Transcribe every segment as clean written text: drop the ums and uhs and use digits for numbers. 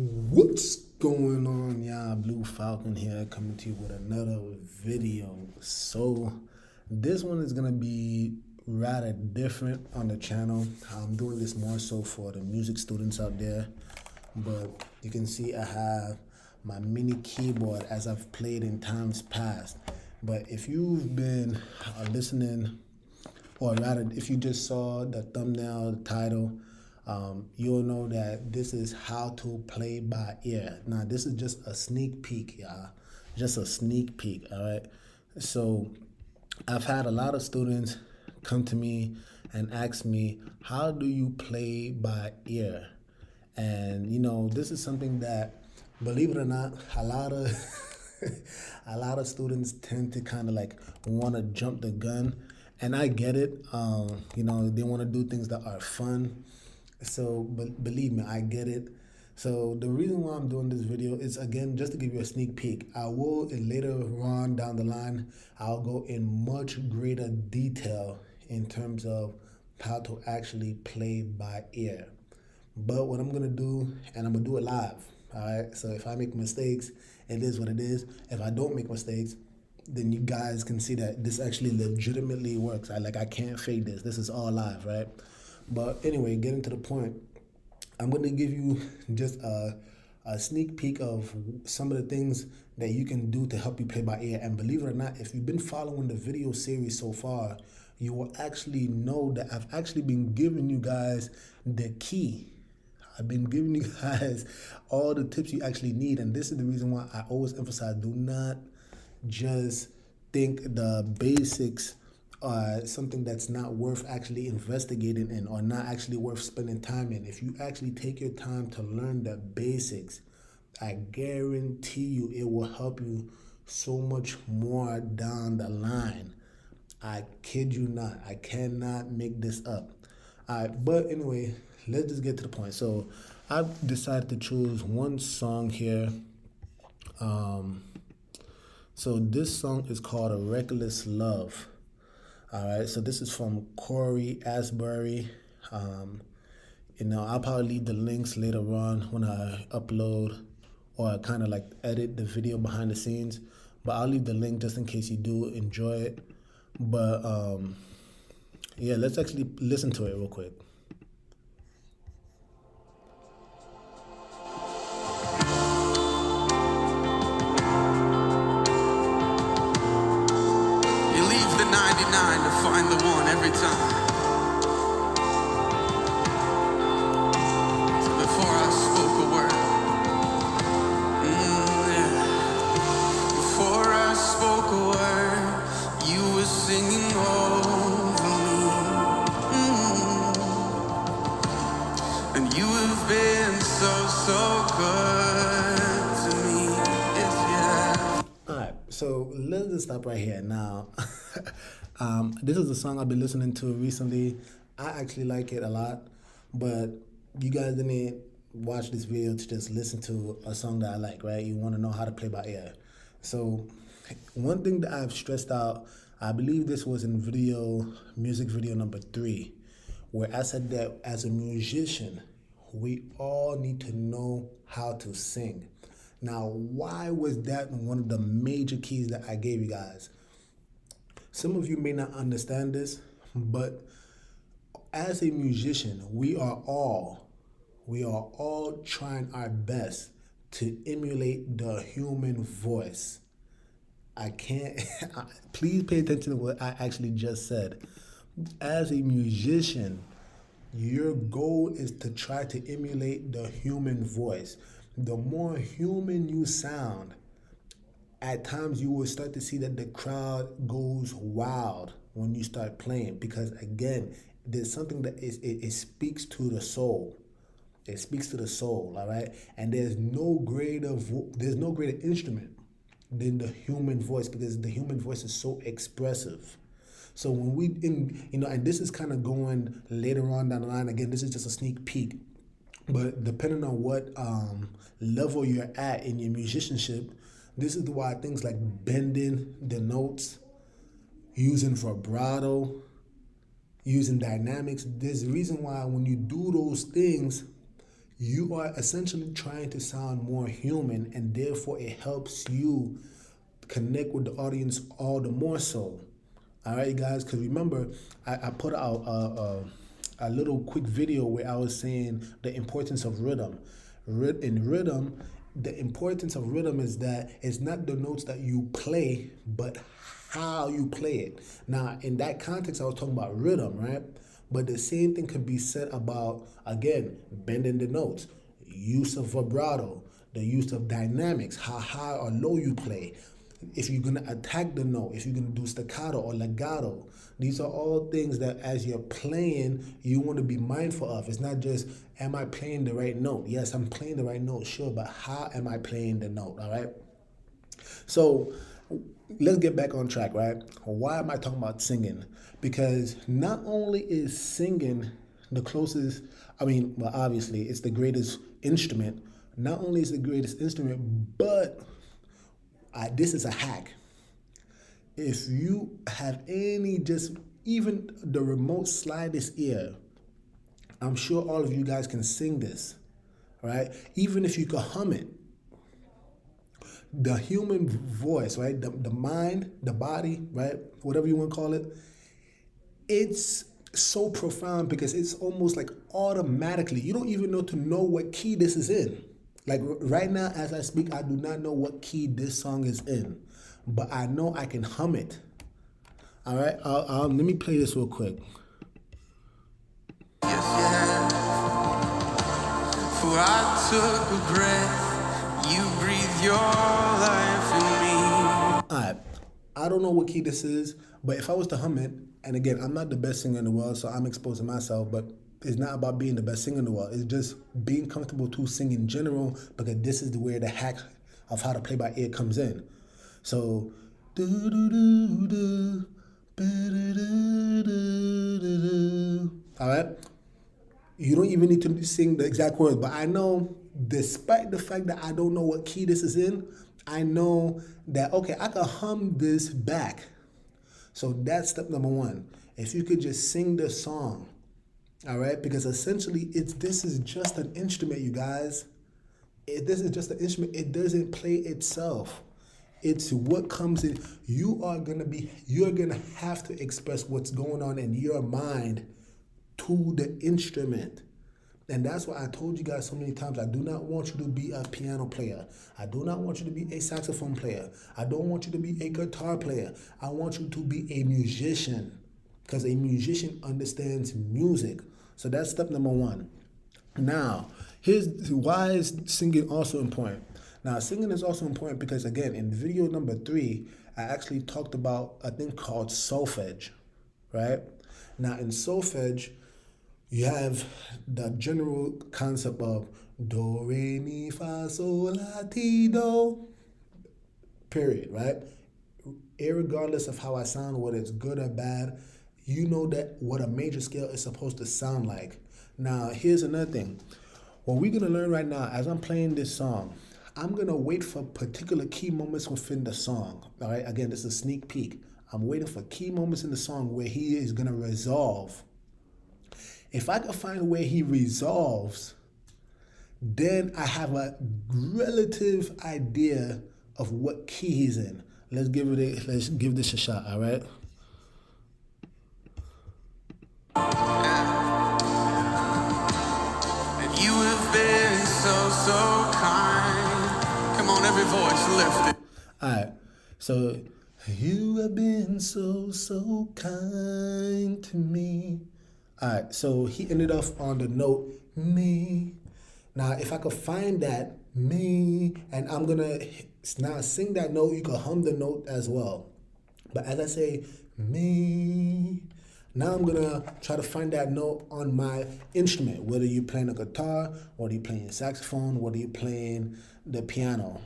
What's going on, y'all? Blue Falcon here, coming to you with another video. So this one is gonna be rather different on the channel. I'm doing this more so for the music students out there, but you can see I have my mini keyboard as I've played in times past. But if you've been listening, or rather if you just saw the thumbnail, the title, you'll know that this is how to play by ear. Now, this is just a sneak peek, y'all. Just a sneak peek, all right? So I've had a lot of students come to me and ask me, how do you play by ear? And, this is something that, believe it or not, a lot of a lot of students tend to kind of like want to jump the gun. And I get it. They want to do things that are fun. So, but believe me, I get it. So the reason why I'm doing this video is, again, just to give you a sneak peek. I will later on down the line, I'll go in much greater detail in terms of how to actually play by ear. But what I'm gonna do, and I'm gonna do it live, all right? So if I make mistakes, it is what it is. If I don't make mistakes, then you guys can see that this actually legitimately works. I can't fake this. This is all live, right? But anyway, getting to the point, I'm going to give you just a sneak peek of some of the things that you can do to help you play by ear. And believe it or not, if you've been following the video series so far, you will actually know that I've actually been giving you guys the key. I've been giving you guys all the tips you actually need. And this is the reason why I always emphasize, do not just think the basics are something that's not worth actually investigating in, or not actually worth spending time in. If you actually take your time to learn the basics, I guarantee you it will help you so much more down the line. I kid you not. I cannot make this up. All right, but anyway, let's just get to the point. So I've decided to choose one song here. So this song is called "A Reckless Love." All right, so this is from Corey Asbury. I'll probably leave the links later on when I upload or kind of like edit the video behind the scenes. But I'll leave the link just in case you do enjoy it. But yeah, let's actually listen to it real quick. You leave the 99 to find the one every time. So before I spoke a word, yeah. Before I spoke a word, you were singing over me. And you have been so good to me. Yes, yeah. All right, so let's just stop right here now. This is a song I've been listening to recently. I actually like it a lot, but you guys didn't watch this video to just listen to a song that I like, right? You want to know how to play by ear. So one thing that I've stressed out, I believe this was in music video number 3, where I said that as a musician, we all need to know how to sing. Now, why was that one of the major keys that I gave you guys? Some of you may not understand this, but as a musician, we are all trying our best to emulate the human voice. I can't, please pay attention to what I actually just said. As a musician, your goal is to try to emulate the human voice. The more human you sound, at times you will start to see that the crowd goes wild when you start playing, because again, there's something that it speaks to the soul. It speaks to the soul, all right? And there's no greater instrument than the human voice, because the human voice is so expressive. So when and this is kind of going later on down the line. Again, this is just a sneak peek. But depending on what level you're at in your musicianship, this is why things like bending the notes, using vibrato, using dynamics, there's a reason why when you do those things, you are essentially trying to sound more human, and therefore it helps you connect with the audience all the more so. All right, guys, because remember, I put out a little quick video where I was saying the importance of rhythm. In rhythm, the importance of rhythm is that it's not the notes that you play, but how you play it. Now, in that context, I was talking about rhythm, right? But the same thing could be said about, again, bending the notes, use of vibrato, the use of dynamics, how high or low you play, if you're going to attack the note, if you're going to do staccato or legato. These are all things that as you're playing, you want to be mindful of. It's not just, am I playing the right note? Yes, I'm playing the right note, sure, but how am I playing the note, all right? So let's get back on track, right? Why am I talking about singing? Because not only is singing the closest, well, obviously, it's the greatest instrument. Not only is it the greatest instrument, but this is a hack. If you have even the remote slightest ear, I'm sure all of you guys can sing this, right? Even if you could hum it. The human voice, right? The mind, the body, right? Whatever you want to call it. It's so profound because it's almost like automatically. You don't even know what key this is in. Like right now, as I speak, I do not know what key this song is in, but I know I can hum it. All right, let me play this real quick. Yes, yeah. For I took a breath, you breathe your life in me. All right, I don't know what key this is, but if I was to hum it, and again, I'm not the best singer in the world, so I'm exposing myself, but it's not about being the best singer in the world. It's just being comfortable to sing in general, because this is where the hack of how to play by ear comes in. So, all right? You don't even need to sing the exact words, but I know, despite the fact that I don't know what key this is in, I know that, okay, I can hum this back. So that's step number one. If you could just sing the song, all right? Because essentially, this is just an instrument, you guys. This is just an instrument. It doesn't play itself. It's what comes in. You're gonna have to express what's going on in your mind to the instrument. And that's why I told you guys so many times, I do not want you to be a piano player. I do not want you to be a saxophone player. I don't want you to be a guitar player. I want you to be a musician, because a musician understands music. So that's step number one. Now, here's why is singing also important. Now, singing is also important because, again, in video number 3, I actually talked about a thing called solfege, right? Now, in solfege, you have the general concept of do, re, mi, fa, sol, la, ti, do, period, right? Irregardless of how I sound, whether it's good or bad, you know that what a major scale is supposed to sound like. Now, here's another thing. What we're going to learn right now, as I'm playing this song, I'm going to wait for particular key moments within the song, all right? Again, this is a sneak peek. I'm waiting for key moments in the song where he is going to resolve. If I can find where he resolves, then I have a relative idea of what key he's in. Let's give this a shot, all right? And you have been so kind. Come on, every voice lift it. All right, so you have been so kind to me. All right, so he ended off on the note me. Now, if I could find that me, and I'm gonna now sing that note, you can hum the note as well. But as I say me, now I'm gonna try to find that note on my instrument, whether you're playing a guitar, whether you're playing saxophone, whether you're playing the piano.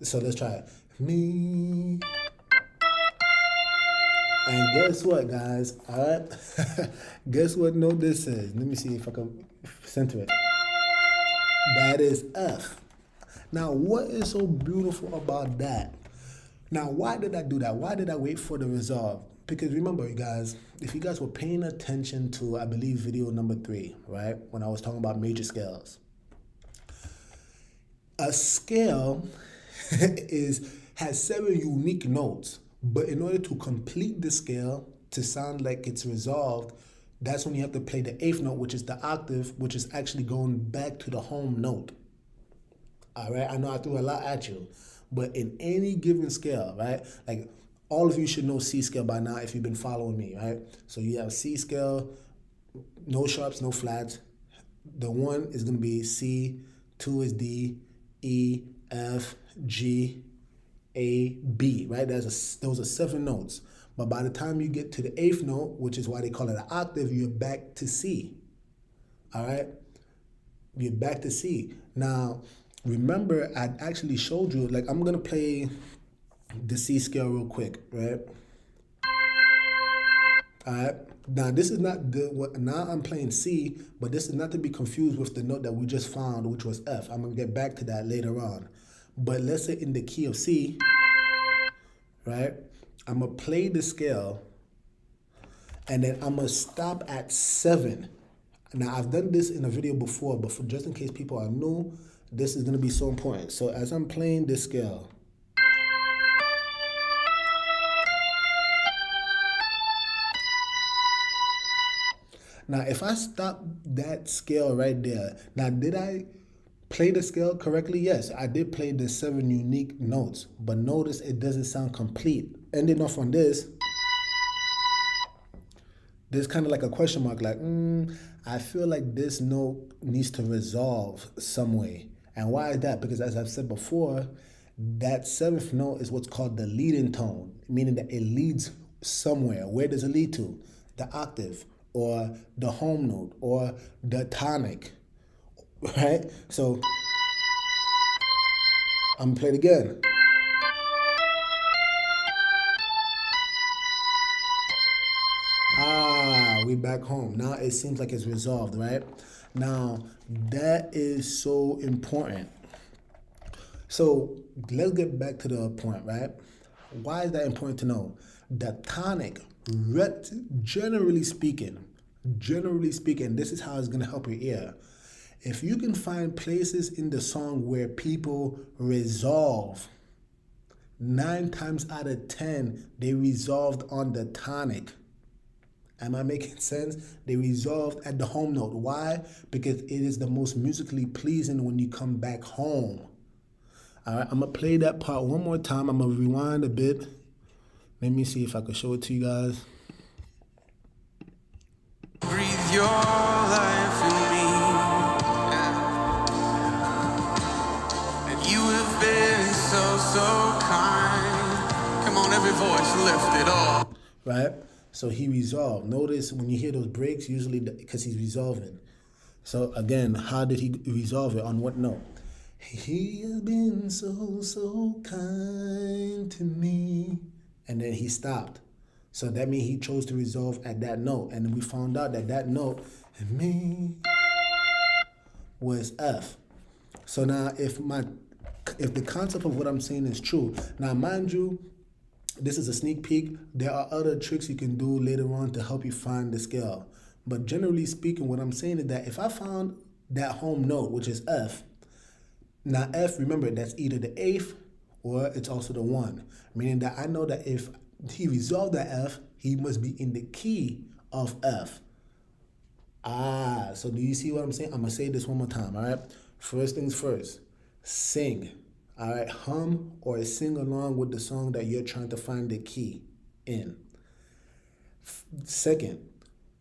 So let's try it. Me. And guess what, guys? All right. Guess what note this is? Let me see if I can center it. That is F. Now, what is so beautiful about that? Now, why did I do that? Why did I wait for the resolve? Because remember, you guys, if you guys were paying attention to, I believe, video number 3, right? When I was talking about major scales. A scale has 7 unique notes, but in order to complete the scale to sound like it's resolved, that's when you have to play the 8th note, which is the octave, which is actually going back to the home note. All right, I know I threw a lot at you, but in any given scale, right, like all of you should know C scale by now if you've been following me, right? So you have C scale, no sharps, no flats. The 1 is going to be C, 2 is D, E, F, G, A, B, right? Those are 7 notes. But by the time you get to the 8th note, which is why they call it an octave, you're back to C. All right? You're back to C. Now, remember, I actually showed you, like, I'm going to play the C scale real quick, right? All right. Now, this is not now I'm playing C, but this is not to be confused with the note that we just found, which was F. I'm going to get back to that later on. But let's say in the key of C, right? I'm going to play the scale, and then I'm going to stop at 7. Now, I've done this in a video before, but just in case people are new, this is going to be so important. So as I'm playing this scale, now if I stop that scale right there, now did I play the scale correctly? Yes, I did play the 7 unique notes, but notice it doesn't sound complete. Ending off on this, there's kind of like a question mark, like, I feel like this note needs to resolve some way. And why is that? Because as I've said before, that 7th note is what's called the leading tone, meaning that it leads somewhere. Where does it lead to? The octave, or the home note, or the tonic, right? So I'm gonna play it again. We back home. Now it seems like it's resolved, right? Now that is so important. So let's get back to the point, right? Why is that important to know? The tonic, generally speaking, this is how it's gonna help your ear. If you can find places in the song where people resolve, 9 times out of 10, they resolved on the tonic. Am I making sense? They resolved at the home note. Why? Because it is the most musically pleasing when you come back home. All right, I'm going to play that part one more time. I'm going to rewind a bit. Let me see if I can show it to you guys. Breathe your life in me. And you have been so kind. Come on, every voice lift it all. Right? So he resolved. Notice when you hear those breaks, usually because he's resolving. So again, how did he resolve it? On what note? He has been so kind to me. And then he stopped. So that means he chose to resolve at that note. And we found out that that note, me, was F. So now if the concept of what I'm saying is true, now mind you, this is a sneak peek. There are other tricks you can do later on to help you find the scale. But generally speaking, what I'm saying is that if I found that home note, which is F, now F, remember, that's either the 8th or it's also the 1. Meaning that I know that if he resolved that F, he must be in the key of F. So do you see what I'm saying? I'm going to say this one more time, all right? First things first, sing. All right, hum or sing along with the song that you're trying to find the key in. Second,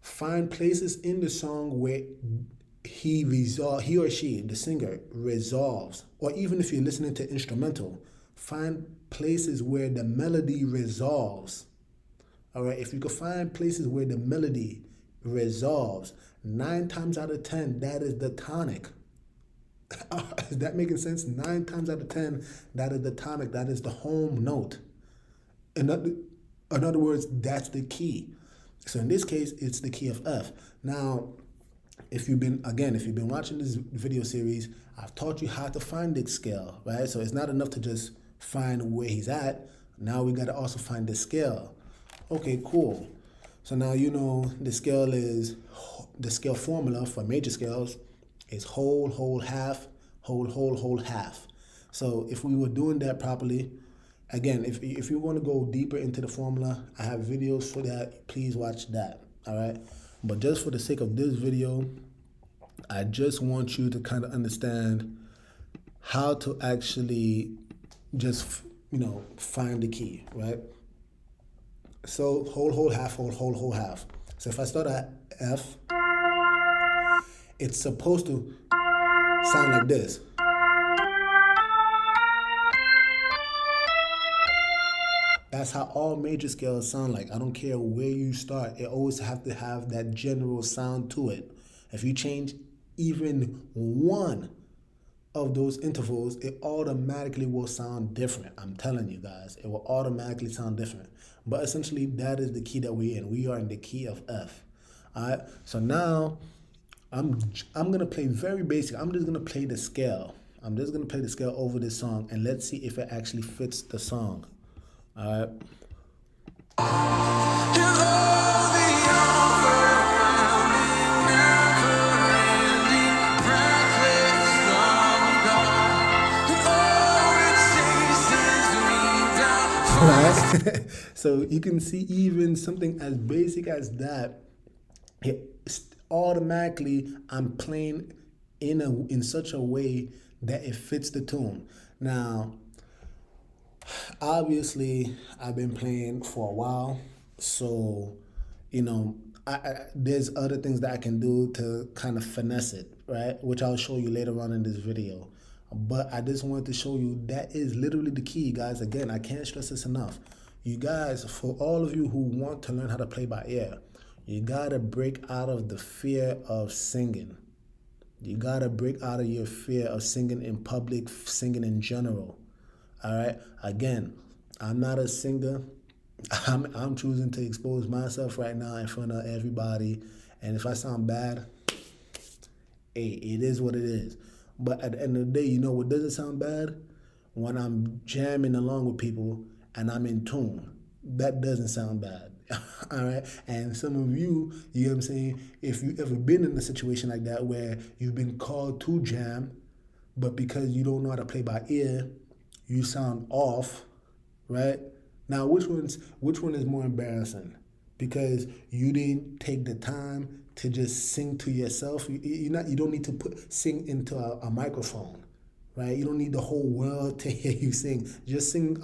find places in the song where he or she, the singer, resolves. Or even if you're listening to instrumental, find places where the melody resolves. All right, if you can find places where the melody resolves, 9 times out of 10, that is the tonic. Is that making sense? 9 times out of 10, that is the tonic. That is the home note. In other words, that's the key. So in this case, it's the key of F. Now, if you've been watching this video series, I've taught you how to find the scale, right? So it's not enough to just find where he's at. Now we got to also find the scale. Okay, cool. So now you know the scale formula for major scales is whole, half, whole half. So if we were doing that properly, again, if you want to go deeper into the formula, I have videos for that. Please watch that. All right. But just for the sake of this video, I just want you to kind of understand how to actually just, find the key, right? So whole half, whole half. So if I start at F, it's supposed to sound like this. That's how all major scales sound like. I don't care where you start. It always have to have that general sound to it. If you change even one of those intervals, it automatically will sound different. I'm telling you guys, it will automatically sound different. But essentially, that is the key that we're in. We are in the key of F. All right. So now, I'm gonna play very basic. I'm just gonna play the scale. I'm just gonna play the scale over this song, and let's see if it actually fits the song. All right. Right? So you can see even something as basic as that, automatically I'm playing in such a way that it fits the tune. Now, obviously, I've been playing for a while, so there's other things that I can do to kind of finesse it, right? Which I'll show you later on in this video. But I just wanted to show you that is literally the key, guys. Again, I can't stress this enough. You guys, for all of you who want to learn how to play by ear, you gotta break out of the fear of singing. You gotta break out of your fear of singing in public, singing in general. All right. Again, I'm not a singer. I'm choosing to expose myself right now in front of everybody. And if I sound bad, hey, it is what it is. But at the end of the day, what doesn't sound bad? When I'm jamming along with people and I'm in tune. That doesn't sound bad. All right. And some of you, you know what I'm saying? If you've ever been in a situation like that where you've been called to jam, but because you don't know how to play by ear, you sound off, right? Now, which one is more embarrassing? Because you didn't take the time to just sing to yourself. You don't need to sing into a microphone, right? You don't need the whole world to hear you sing. Just sing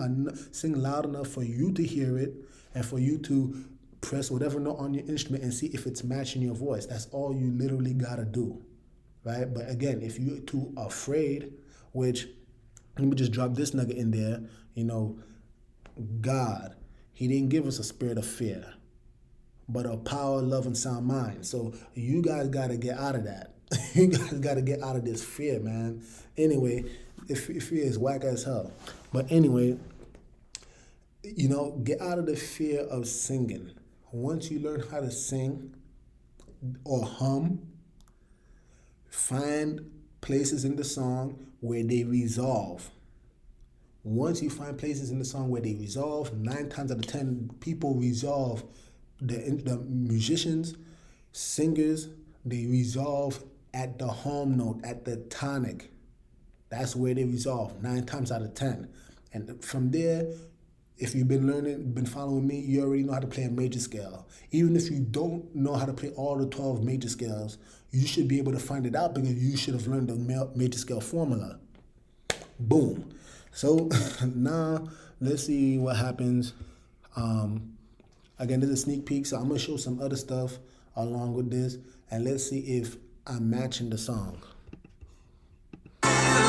loud enough for you to hear it and for you to press whatever note on your instrument and see if it's matching your voice. That's all you literally gotta do, right? But again, if you're too afraid, which let me just drop this nugget in there, God, He didn't give us a spirit of fear, but a power, love, and sound mind. So you guys got to get out of that. You guys got to get out of this fear, man. Anyway, fear is whack as hell. But anyway, get out of the fear of singing. Once you learn how to sing or hum, find places in the song where they resolve. Once you find places in the song where they resolve, 9 times out of 10 people resolve. The musicians, singers, they resolve at the home note, at the tonic. That's where they resolve 9 times out of 10. And from there, if you've been following me, you already know how to play a major scale. Even if you don't know how to play all the 12 major scales, you should be able to find it out because you should have learned the major scale formula. Boom. So now let's see what happens. Again, this is a sneak peek, so I'm going to show some other stuff along with this, and let's see if I'm matching the song. Right?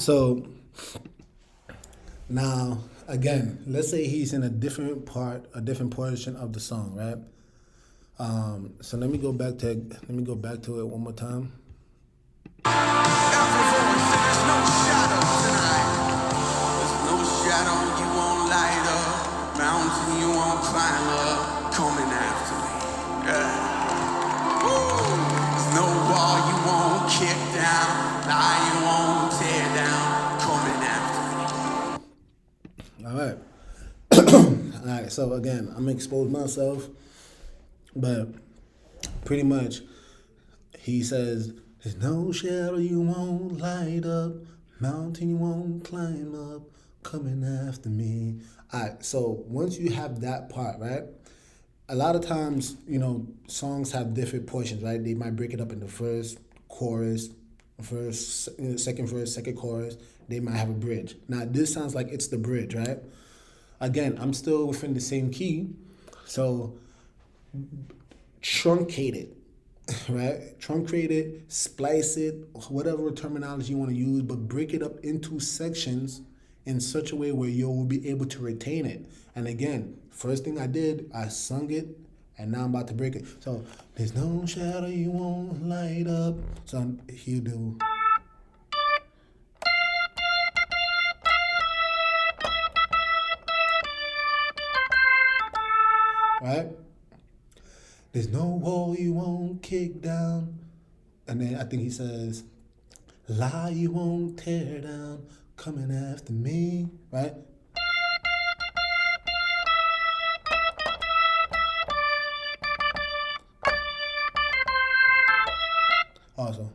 So now again, let's say he's in a different portion of the song, right? So let me go back to it one more time. Every voice, there's no shadow tonight. There's no shadow you won't light up, mountain you won't climb up, coming after me. Yeah. Woo. There's no wall you won't kick down, lie you won't tear down, coming after me. All right. All right. So again, I'm gonna expose myself, but pretty much he says, "There's no shadow you won't light up, mountain you won't climb up, coming after me." All right. So once you have that part, right? A lot of times, songs have different portions, right? They might break it up into first, chorus, second verse, second chorus. They might have a bridge. Now, this sounds like it's the bridge, right? Again, I'm still within the same key, so truncate it, right? Truncate it, splice it, whatever terminology you want to use, but break it up into sections in such a way where you will be able to retain it. And again, first thing I did, I sung it, and now I'm about to break it. So, there's no shadow you won't light up. So he'll do. Right? There's no wall you won't kick down. And then I think he says, lie you won't tear down, coming after me, right? Also.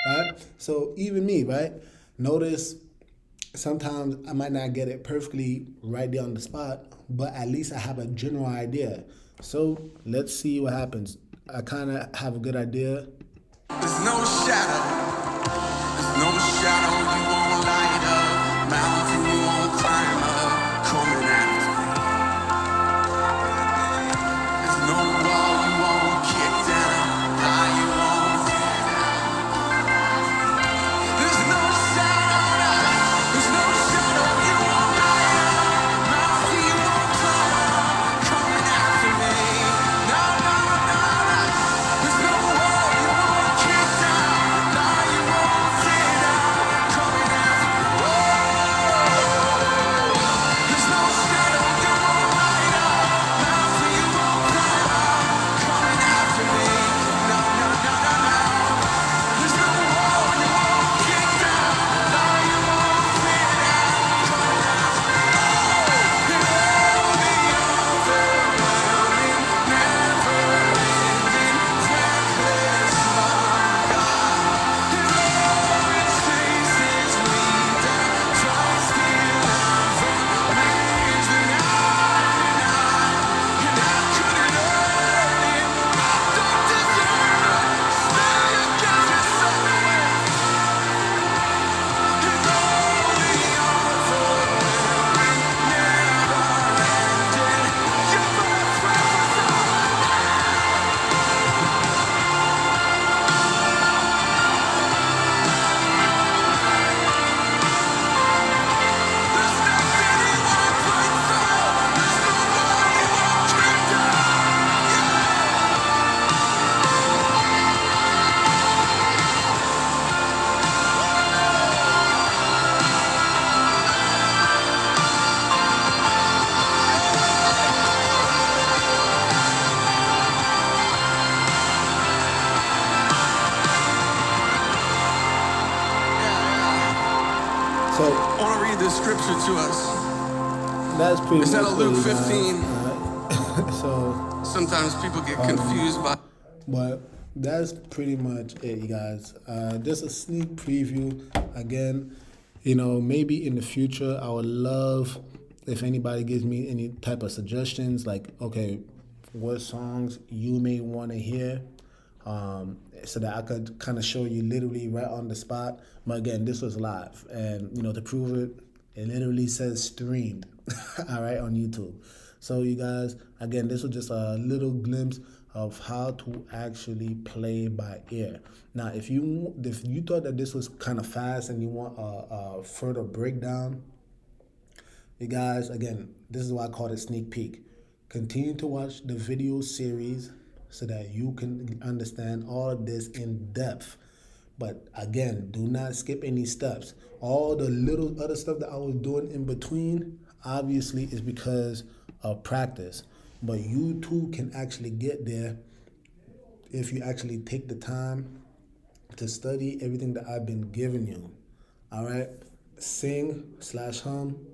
Right? So even me, right? Notice sometimes I might not get it perfectly right there on the spot, but at least I have a general idea. So let's see what happens. I kind of have a good idea. There's no shadow you won't light up, mountain you won't climb up, coming after me. There's no wall you won't kick down, lie you won't tear down. There's no shadow you won't light up, mountain you won't climb up, coming after me. No. There's no wall you won't kick down, lie you won't tear down, coming after me. There's no shadow you won't light up, mountain you won't climb up, coming after me. No. There's no wall you won't kick down, lie you won't tear down, coming after me. You're the overwhelming, never-ending, reckless love, God. It always chases me down, tries to love and leaves me and I couldn't earn it. I don't deserve it. Still you got me somewhere. You're the overwhelming, never-ending, you're my presence. There's nothing you won't break through. There's no wall you won't kick down. So I want to read this scripture to us. that's pretty It's much out of Luke what he does. 15. So, Sometimes people get confused by. but that's pretty much it, you guys. Just a sneak preview. Again, maybe in the future, I would love if anybody gives me any type of suggestions, like, okay, what songs you may want to hear, so that I could kind of show you literally right on the spot. But again, this was live, and to prove it, it literally says streamed, all right, on YouTube. So you guys, again, this was just a little glimpse of how to actually play by ear. Now, if you thought that this was kind of fast and you want a further breakdown, you guys, again, this is why I call it sneak peek. Continue to watch the video series so that you can understand all of this in depth. But again, do not skip any steps. All the little other stuff that I was doing in between, obviously, is because of practice. But you too can actually get there if you actually take the time to study everything that I've been giving you. All right? Sing/hum